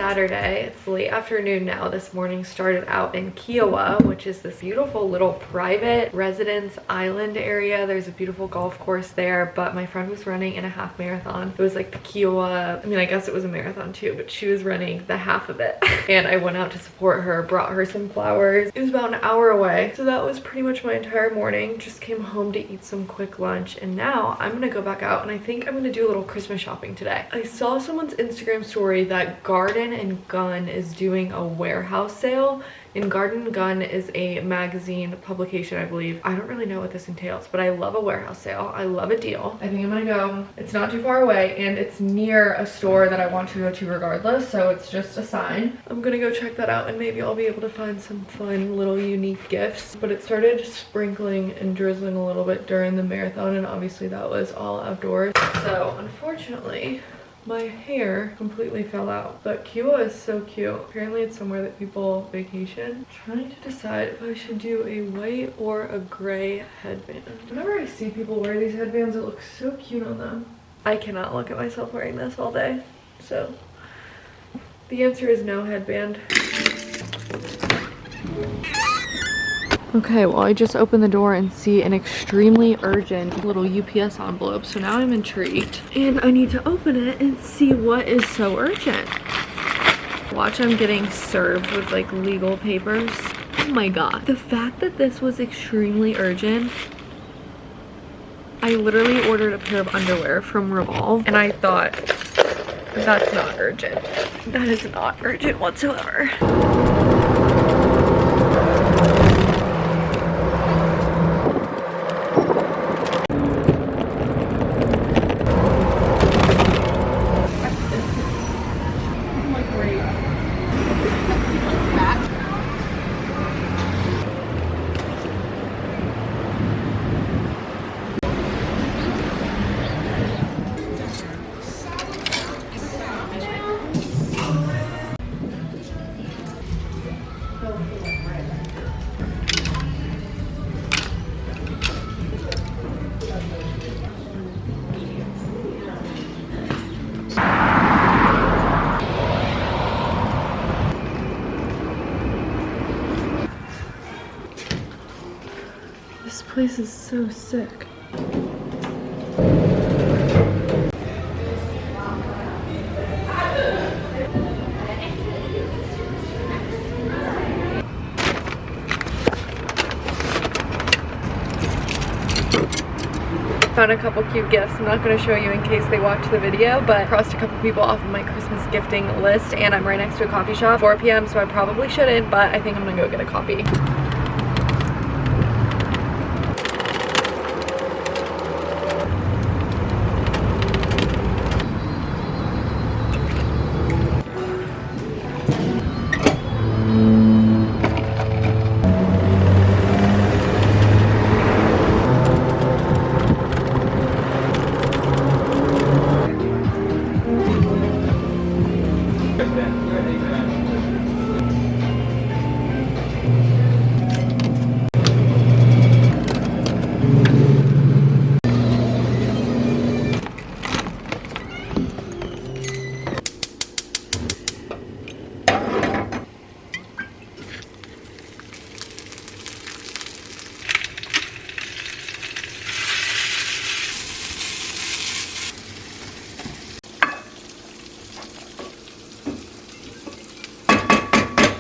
Saturday. It's late afternoon now. This morning started out in Kiowa, which is this beautiful little private residence island area. There's a beautiful golf course there, but my friend was running in a half marathon. It was like the Kiowa, I mean, I guess it was a marathon too, but she was running the half of it. And I went out to support her, brought her some flowers. It was about an hour away. So that was pretty much my entire morning. Just came home to eat some quick lunch. And now I'm gonna go back out and I think I'm gonna do a little Christmas shopping today. I saw someone's Instagram story that Garden and Gun is doing a warehouse sale. And Garden and Gun is a magazine publication, I believe. I don't really know what this entails, but I love a warehouse sale. I love a deal. I think I'm gonna go. It's not too far away and it's near a store that I want to go to regardless, so it's just a sign. I'm gonna go check that out and maybe I'll be able to find some fun little unique gifts. But it started sprinkling and drizzling a little bit during the marathon, and obviously that was all outdoors. So unfortunately, my hair completely fell out. But Kiowa is so cute. Apparently it's somewhere that people vacation. I'm trying to decide if I should do a white or a gray headband. Whenever I see people wear these headbands, it looks so cute on them. I cannot look at myself wearing this all day. So the answer is no headband. Okay, well, I just opened the door and see an extremely urgent little UPS envelope. So now I'm intrigued and I need to open it and see what is so urgent. Watch, I'm getting served with like legal papers. Oh my God. The fact that this was extremely urgent. I literally ordered a pair of underwear from Revolve and I thought, that's not urgent. That is not urgent whatsoever. This place is so sick. Found a couple cute gifts. I'm not going to show you in case they watch the video, but crossed a couple people off of my Christmas gifting list, and I'm right next to a coffee shop. 4 p.m. so I probably shouldn't, but I think I'm gonna go get a coffee.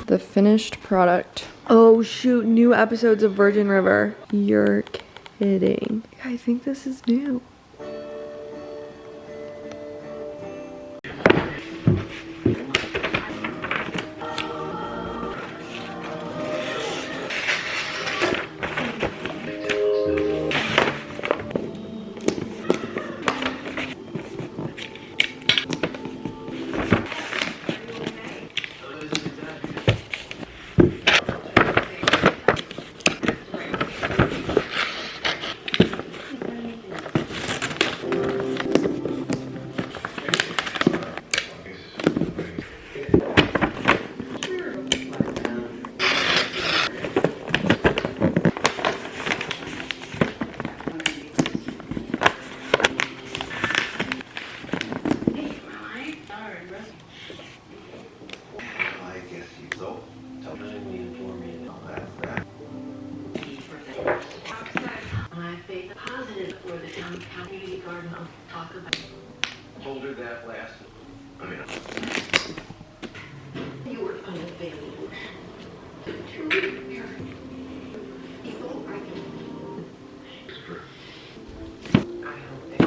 The finished product. Oh shoot, new episodes of Virgin River. You're kidding. I think this is new. For the downtown community garden, I'll talk about. Told her that last. I mean, You were unavailable. To read your people are I hope they.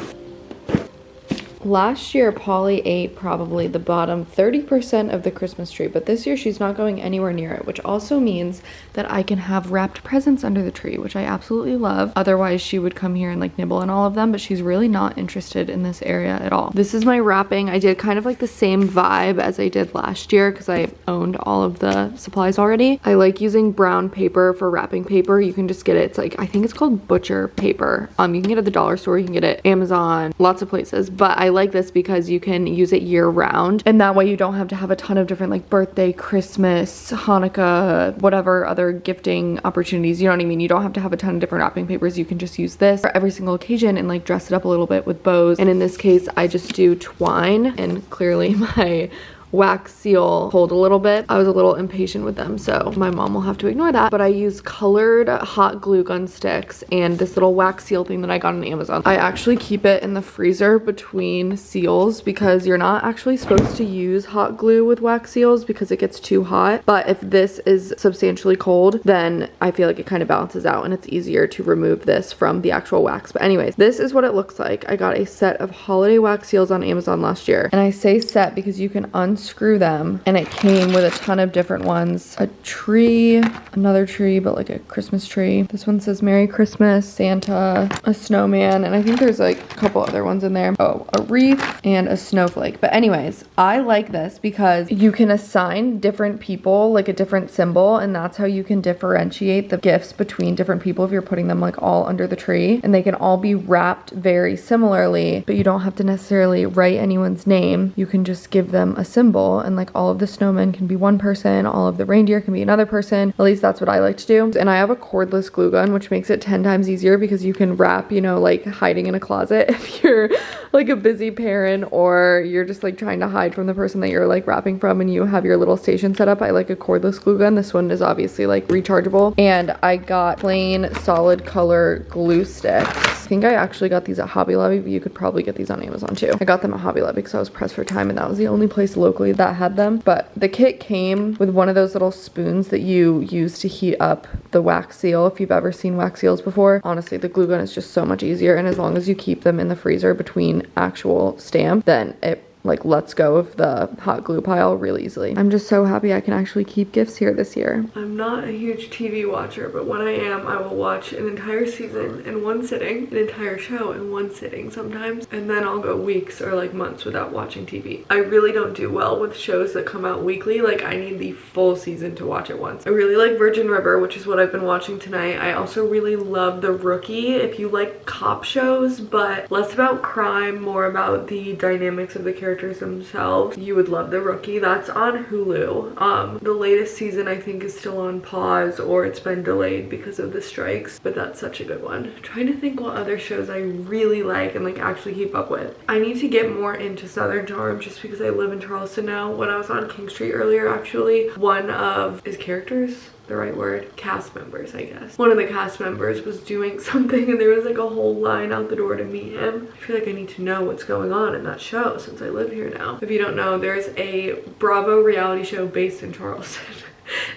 Last year, Polly ate probably the bottom 30% of the Christmas tree, but this year she's not going anywhere near it, which also means that I can have wrapped presents under the tree, which I absolutely love. Otherwise, she would come here and like nibble on all of them, but she's really not interested in this area at all. This is my wrapping. I did kind of like the same vibe as I did last year because I owned all of the supplies already. I like using brown paper for wrapping paper. You can just get it. It's like, I think it's called butcher paper. You can get it at the dollar store, you can get it Amazon, lots of places, but I like this because you can use it year round, and that way you don't have to have a ton of different like birthday, Christmas, Hanukkah, whatever other gifting opportunities, you know what I mean? You don't have to have a ton of different wrapping papers. You can just use this for every single occasion and like dress it up a little bit with bows. And in this case, I just do twine, and clearly my wax seal pulled a little bit. I was a little impatient with them, so my mom will have to ignore that. But I use colored hot glue gun sticks and this little wax seal thing that I got on Amazon. I actually keep it in the freezer between seals because you're not actually supposed to use hot glue with wax seals because it gets too hot. But if this is substantially cold, then I feel like it kind of balances out and it's easier to remove this from the actual wax. But anyways, this is what it looks like. I got a set of holiday wax seals on Amazon last year, and I say set because you can unscrew them, and it came with a ton of different ones. A tree, another tree, but like a Christmas tree. This one says Merry Christmas, Santa, a snowman, and I think there's like a couple other ones in there. Oh, a wreath and a snowflake. But anyways, I like this because you can assign different people like a different symbol, and that's how you can differentiate the gifts between different people if you're putting them like all under the tree, and they can all be wrapped very similarly, but you don't have to necessarily write anyone's name. You can just give them a symbol, and like all of the snowmen can be one person, all of the reindeer can be another person. At least that's what I like to do. And I have a cordless glue gun, which makes it 10 times easier because you can wrap, you know, like hiding in a closet if you're like a busy parent or you're just like trying to hide from the person that you're like wrapping from and you have your little station set up. I like a cordless glue gun. This one is obviously like rechargeable. And I got plain solid color glue sticks. I think I actually got these at Hobby Lobby, but you could probably get these on Amazon too. I got them at Hobby Lobby because I was pressed for time and that was the only place locally that had them. But the kit came with one of those little spoons that you use to heat up the wax seal. If you've ever seen wax seals before, honestly, the glue gun is just so much easier. And as long as you keep them in the freezer between actual stamp, then it like lets go of the hot glue pile really easily. I'm just so happy I can actually keep gifts here this year. I'm not a huge TV watcher, but when I am, I will watch an entire season in one sitting, an entire show in one sitting sometimes, and then I'll go weeks or like months without watching TV. I really don't do well with shows that come out weekly. Like I need the full season to watch it once. I really like Virgin River, which is what I've been watching tonight. I also really love The Rookie. If you like cop shows, but less about crime, more about the dynamics of the characters themselves, you would love The Rookie. That's on Hulu. The latest season I think is still on pause or it's been delayed because of the strikes, but that's such a good one. I'm trying to think what other shows I really like and like actually keep up with. I need to get more into Southern Charm just because I live in Charleston now. When I was on King Street earlier, actually, one of his characters, the right word, cast members, I guess. One of the cast members was doing something and there was like a whole line out the door to meet him. I feel like I need to know what's going on in that show since I live here now. If you don't know, there's a Bravo reality show based in Charleston.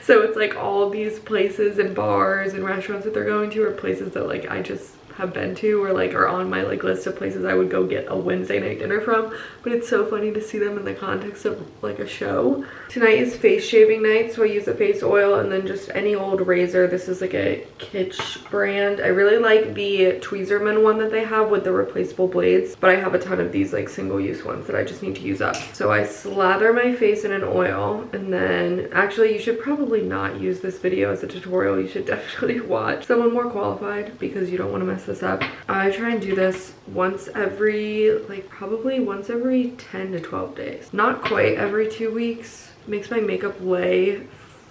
So it's like all these places and bars and restaurants that they're going to are places that like I just have been to or like are on my like list of places I would go get a Wednesday night dinner from, but it's so funny to see them in the context of like a show. Tonight is face shaving night, so I use a face oil and then just any old razor. This is like a Kitsch brand. I really like the Tweezerman one that they have with the replaceable blades, but I have a ton of these like single-use ones that I just need to use up. So I slather my face in an oil, and then actually you should probably not use this video as a tutorial. You should definitely watch someone more qualified because you don't want to mess this up. I try and do this once every, like probably once every 10 to 12 days. Not quite every 2 weeks. Makes my makeup way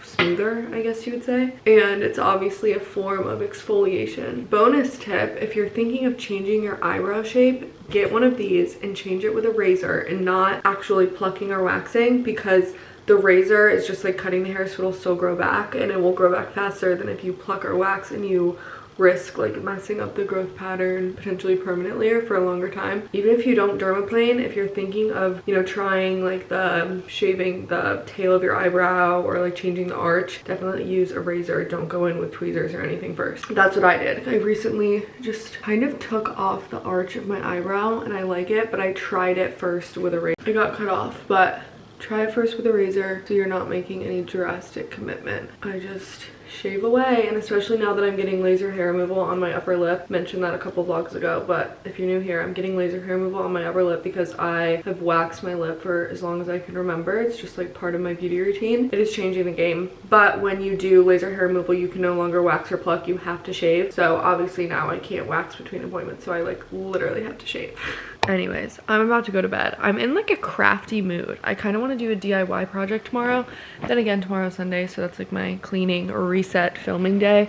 smoother, I guess you would say. And it's obviously a form of exfoliation. Bonus tip, if you're thinking of changing your eyebrow shape, get one of these and change it with a razor and not actually plucking or waxing, because the razor is just like cutting the hair so it'll still grow back, and it will grow back faster than if you pluck or wax and you risk like messing up the growth pattern potentially permanently or for a longer time. Even if you don't dermaplane, if you're thinking of, you know, trying like the shaving the tail of your eyebrow or like changing the arch, definitely use a razor. Don't go in with tweezers or anything first. That's what I did. I recently just kind of took off the arch of my eyebrow and I like it, but I tried it first with a razor. It got cut off, but try it first with a razor so you're not making any drastic commitment. I just shave away, and especially now that I'm getting laser hair removal on my upper lip. Mentioned that a couple vlogs ago, but if you're new here, I'm getting laser hair removal on my upper lip because I have waxed my lip for as long as I can remember. It's just like part of my beauty routine. It is changing the game, but when you do laser hair removal, you can no longer wax or pluck, you have to shave. So obviously now I can't wax between appointments, so I like literally have to shave. Anyways, I'm about to go to bed. I'm in like a crafty mood. I kind of want to do a DIY project tomorrow. Then again, tomorrow's Sunday, so that's like my cleaning or reset filming day.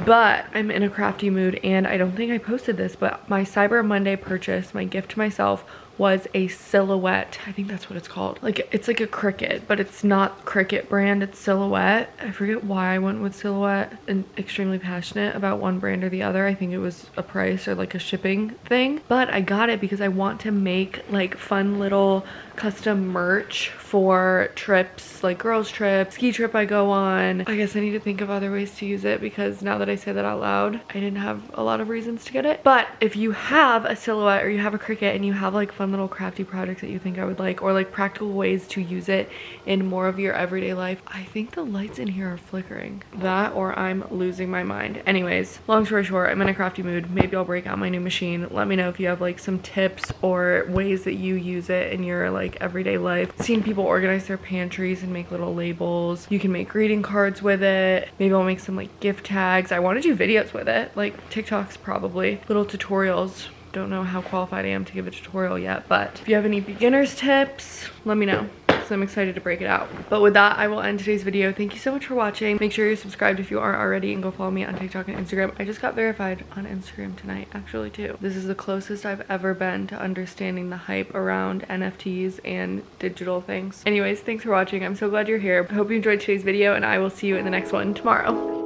But I'm in a crafty mood, and I don't think I posted this, but my Cyber Monday purchase, my gift to myself, was a Silhouette. I think that's what it's called. Like, it's like a Cricut, but it's not Cricut brand, it's Silhouette. I forget why I went with Silhouette, and extremely passionate about one brand or the other. I think it was a price or like a shipping thing, but I got it because I want to make like fun little custom merch for trips, like girls trip, ski trip I go on. I guess I need to think of other ways to use it because now that I say that out loud, I didn't have a lot of reasons to get it. But if you have a Silhouette or you have a Cricut and you have like fun little crafty projects that you think I would like, or like practical ways to use it in more of your everyday life. I think the lights in here are flickering. That or I'm losing my mind. Anyways, long story short, I'm in a crafty mood. Maybe I'll break out my new machine. Let me know if you have like some tips or ways that you use it in your like everyday life. I've seen people organize their pantries and make little labels. You can make greeting cards with it. Maybe I'll make some like gift tags. I want to do videos with it, like TikToks probably, little tutorials. Don't know how qualified I am to give a tutorial yet, but if you have any beginners tips, let me know. So I'm excited to break it out. But with that, I will end today's video. Thank you so much for watching. Make sure you're subscribed if you aren't already, and go follow me on TikTok and Instagram. I just got verified on Instagram tonight, actually, too. This is the closest I've ever been to understanding the hype around NFTs and digital things. Anyways, thanks for watching. I'm so glad you're here. I hope you enjoyed today's video, and I will see you in the next one tomorrow.